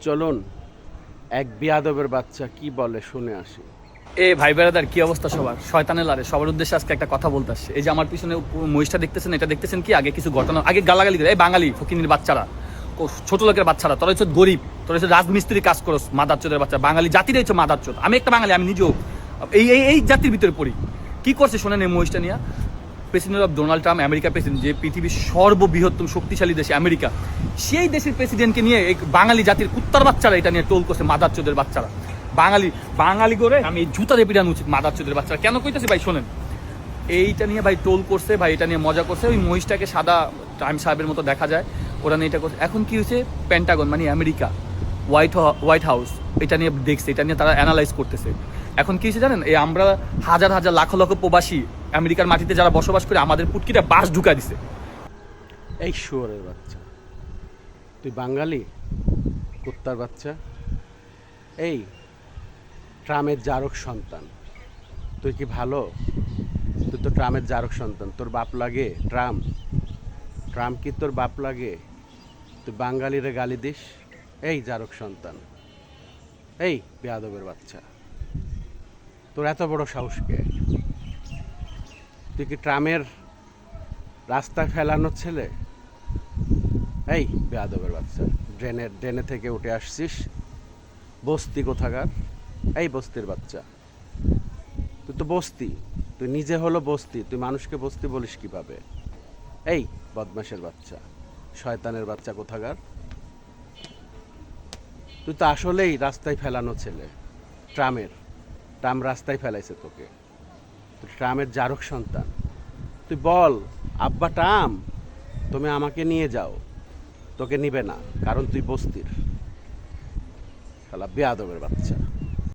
চলুন এক বিয়াদবের বাচ্চা কি বলে শুনে আসি। এ ভাই বেড়াদার, কি অবস্থা সবার? শয়তানের লারে সবার উদ্দেশ্যে আজকে একটা কথা বলতে আসছে। এই যে আমার পিছনে মহিষটা দেখতেছেন, এটা দেখতেছেন কি? আগে কিছু ঘটনা, আগে গালাগালি করে, এই বাঙালি ফকিনির বাচ্চারা, ছোট লোকের বাচ্চারা, তোরা হচ্ছে গরিব, তোরা হচ্ছে রাজমিস্ত্রি কাজ করস, মাদারচোদের বাচ্চা। বাঙালি জাতির হচ্ছে মাদারচোদ। আমি একটা বাঙালি, আমি নিজেও এই এই এই জাতির ভিতরে পড়ি। কি করছে শোনেন এই মহিষটা নিয়ে? প্রেসিডেন্ট অফ ডোনাল্ড ট্রাম্প, আমেরিকার প্রেসিডেন্ট, যে পৃথিবীর সর্ববৃহত্তম শক্তিশালী দেশ আমেরিকা, সেই দেশের প্রেসিডেন্টকে নিয়ে এই বাঙালি জাতির কুত্তার বাচ্চারা এটা নিয়ে টোল করছে, মাদারচোদের বাচ্চারা। বাঙালি করে আমি জুতা দিয়ে পিটানো উচিত মাদারচোদের বাচ্চারা। কেন কইতেছি ভাই শোনেন, এইটা নিয়ে ভাই টোল করছে, ভাই এটা নিয়ে মজা করছে। ওই মহিষটাকে সাদা টাইম সাহেবের মতো দেখা যায়, ওরা নিয়ে এটা করছে। এখন কি হয়েছে, পেন্টাগন মানে আমেরিকা, হোয়াইট হাউস এটা নিয়ে দেখছে, এটা নিয়ে তারা অ্যানালাইজ করতেছে। এখন কি হয়েছে জানেন, এই আমরা হাজার হাজার লাখ লাখ প্রবাসী আমেরিকার মাটিতে যারা বসবাস করে, আমাদের পুটকিটা বাস ঢুকা দিছে। এই শুয়োরের বাচ্চা, তুই বাঙালি কুত্তার বাচ্চা। এই ট্রামের জারক সন্তান, তুই কি ভালো? তুই তো ট্রামের জারক সন্তান, তোর বাপ লাগে ট্রাম্প কি তোর বাপ লাগে? তুই বাঙালিরে গালি দিস? এই জারক সন্তান, এই বেয়াদবের বাচ্চা, তোর এত বড় সাহস কে? তুই কি ট্রামের রাস্তায় ফেলানো ছেলে? এই বেয়াদবের বাচ্চা, ড্রেনে থেকে উঠে আসছিস, বস্তি কোথাকার। এই বস্তির বাচ্চা, তুই তো বস্তি, তুই নিজে হলো বস্তি, তুই মানুষকে বস্তি বলিস কিভাবে? এই বদমাশের বাচ্চা, শয়তানের বাচ্চা কোথাকার। তুই তো আসলেই রাস্তায় ফেলানো ছেলে, ট্রাম রাস্তায় ফেলাইছে তোকে। তুই ট্রামের জারক সন্তান। তুই বল, আব্বা ট্রাম তুমি আমাকে নিয়ে যাও। তোকে নিবে না, কারণ তুই বস্তির। শালা বেয়াদবের বাচ্চা।